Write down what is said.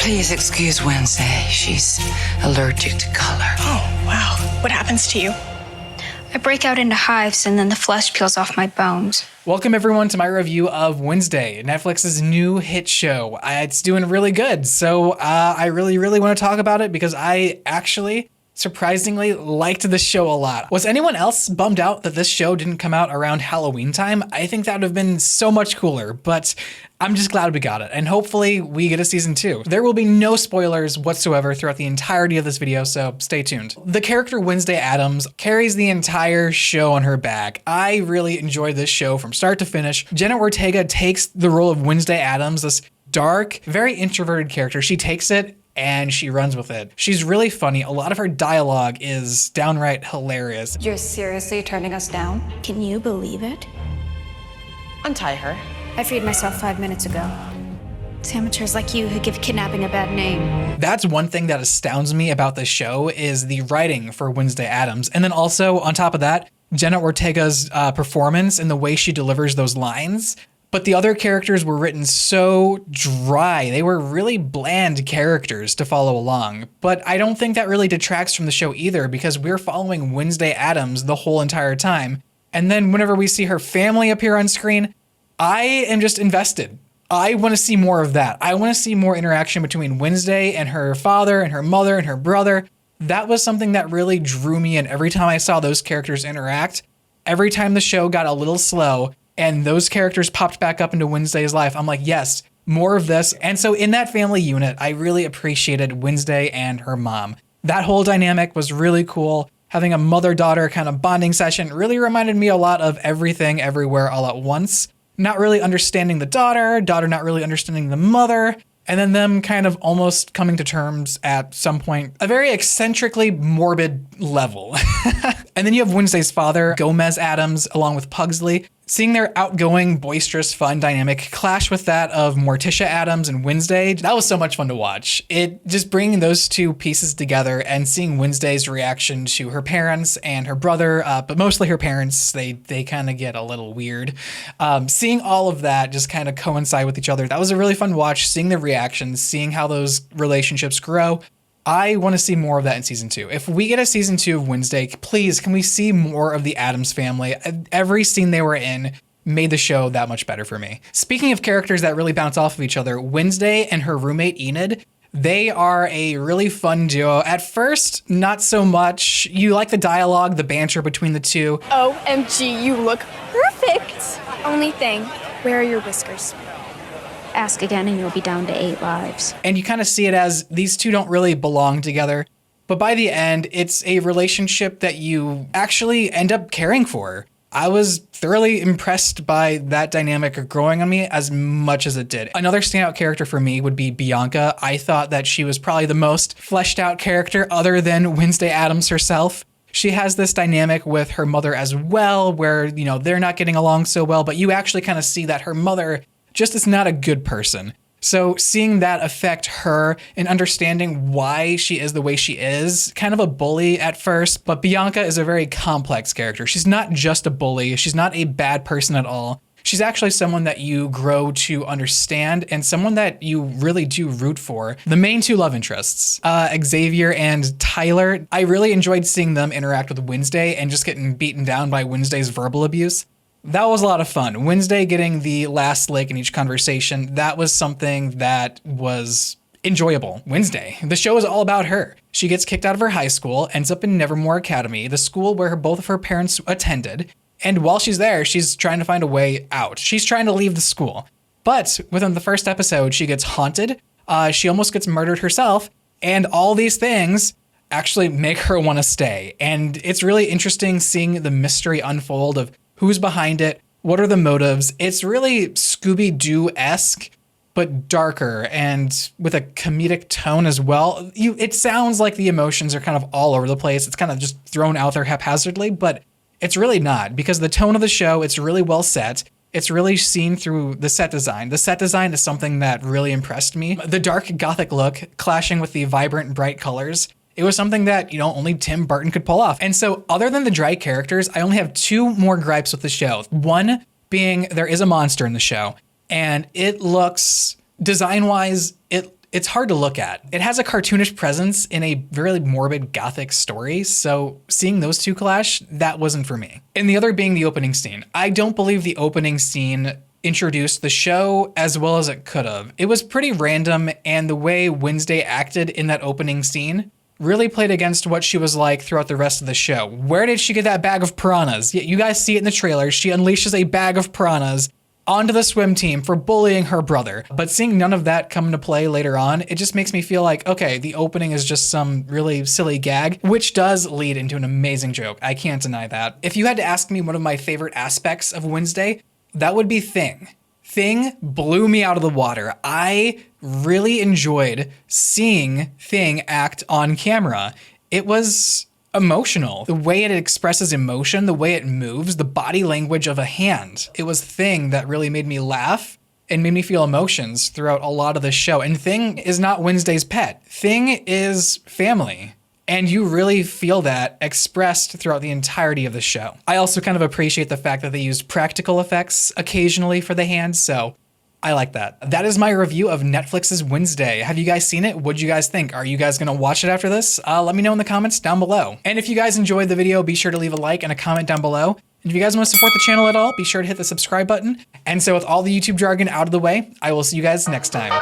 Please excuse Wednesday. She's allergic to color. Oh, wow. What happens to you? I break out into hives and then the flesh peels off my bones. Welcome everyone to my review of Wednesday, Netflix's new hit show. It's doing really good, so I really want to talk about it because I actually surprisingly liked the show a lot. Was anyone else bummed out that this show didn't come out around Halloween time? I think that would have been so much cooler, but I'm just glad we got it, and hopefully we get a season 2. There will be no spoilers whatsoever throughout the entirety of this video, so stay tuned. The character Wednesday Addams carries the entire show on her back. I really enjoyed this show from start to finish. Jenna Ortega takes the role of Wednesday Addams, this dark, very introverted character. She takes it and she runs with it. She's really funny. A lot of her dialogue is downright hilarious. You're seriously turning us down? Can you believe it? Untie her. I freed myself 5 minutes ago. It's amateurs like you who give kidnapping a bad name. That's one thing that astounds me about this show is the writing for Wednesday Addams. And then also on top of that, Jenna Ortega's performance and the way she delivers those lines. But the other characters were written so dry. They were really bland characters to follow along. But I don't think that really detracts from the show either because we're following Wednesday Addams the whole entire time. And then whenever we see her family appear on screen, I am just invested. I want to see more of that. I want to see more interaction between Wednesday and her father and her mother and her brother. That was something that really drew me in every time I saw those characters interact. Every time the show got a little slow and those characters popped back up into Wednesday's life, I'm like, yes, more of this. And so in that family unit, I really appreciated Wednesday and her mom. That whole dynamic was really cool. Having a mother-daughter kind of bonding session really reminded me a lot of Everything Everywhere All at Once. Not really understanding the daughter not really understanding the mother, and then them kind of almost coming to terms at some point, a very eccentrically morbid level. And then you have Wednesday's father, Gomez Addams, along with Pugsley. Seeing their outgoing, boisterous, fun dynamic clash with that of Morticia Addams and Wednesday, that was so much fun to watch. It just bringing those two pieces together and seeing Wednesday's reaction to her parents and her brother, but mostly her parents, they kind of get a little weird. Seeing all of that just kind of coincide with each other, that was a really fun watch, seeing the reactions, seeing how those relationships grow. I want to see more of that in season 2. If we get a season 2 of Wednesday, please, can we see more of the Addams family? Every scene they were in made the show that much better for me. Speaking of characters that really bounce off of each other, Wednesday and her roommate Enid, they are a really fun duo. At first, not so much. You like the dialogue, the banter between the two. OMG, you look perfect. Only thing, where are your whiskers? Ask again and you'll be down to 8 lives. And you kind of see it as these two don't really belong together. But by the end, it's a relationship that you actually end up caring for. I was thoroughly impressed by that dynamic growing on me as much as it did. Another standout character for me would be Bianca. I thought that she was probably the most fleshed out character other than Wednesday Addams herself. She has this dynamic with her mother as well, where, you know, they're not getting along so well, but you actually kind of see that her mother just is not a good person. So seeing that affect her and understanding why she is the way she is, kind of a bully at first, but Bianca is a very complex character. She's not just a bully. She's not a bad person at all. She's actually someone that you grow to understand and someone that you really do root for. The main two love interests, Xavier and Tyler, I really enjoyed seeing them interact with Wednesday and just getting beaten down by Wednesday's verbal abuse. That was a lot of fun. Wednesday getting the last lick in each conversation, that was something that was enjoyable. Wednesday, the show is all about her. She gets kicked out of her high school, ends up in Nevermore Academy, the school where both of her parents attended. And while she's there, she's trying to find a way out. She's trying to leave the school. But within the first episode, she gets haunted. She almost gets murdered herself. And all these things actually make her want to stay. And it's really interesting seeing the mystery unfold of who's behind it? What are the motives? It's really Scooby-Doo-esque, but darker and with a comedic tone as well. It sounds like the emotions are kind of all over the place. It's kind of just thrown out there haphazardly, but it's really not, because the tone of the show, it's really well set. It's really seen through the set design. The set design is something that really impressed me. The dark gothic look clashing with the vibrant bright colors. It was something that, you know, only Tim Burton could pull off. And so other than the dry characters, I only have 2 more gripes with the show. One being there is a monster in the show and it looks design-wise, it it's hard to look at. It has a cartoonish presence in a very morbid gothic story, so seeing those two clash, that wasn't for me. And the other being the opening scene. I don't believe the opening scene introduced the show as well as it could have. It was pretty random, and the way Wednesday acted in that opening scene really played against what she was like throughout the rest of the show. Where did she get that bag of piranhas? Yeah, you guys see it in the trailer. She unleashes a bag of piranhas onto the swim team for bullying her brother. But seeing none of that come into play later on, it just makes me feel like, okay, the opening is just some really silly gag, which does lead into an amazing joke. I can't deny that. If you had to ask me one of my favorite aspects of Wednesday, that would be Thing. Thing blew me out of the water. I really enjoyed seeing Thing act on camera. It was emotional. The way it expresses emotion, the way it moves, the body language of a hand. It was Thing that really made me laugh and made me feel emotions throughout a lot of the show. And Thing is not Wednesday's pet. Thing is family. And you really feel that expressed throughout the entirety of the show. I also kind of appreciate the fact that they used practical effects occasionally for the hands, so I like that. That is my review of Netflix's Wednesday. Have you guys seen it? What'd you guys think? Are you guys gonna watch it after this? Let me know in the comments down below. And if you guys enjoyed the video, be sure to leave a like and a comment down below. And if you guys want to support the channel at all, be sure to hit the subscribe button. And so with all the YouTube jargon out of the way, I will see you guys next time.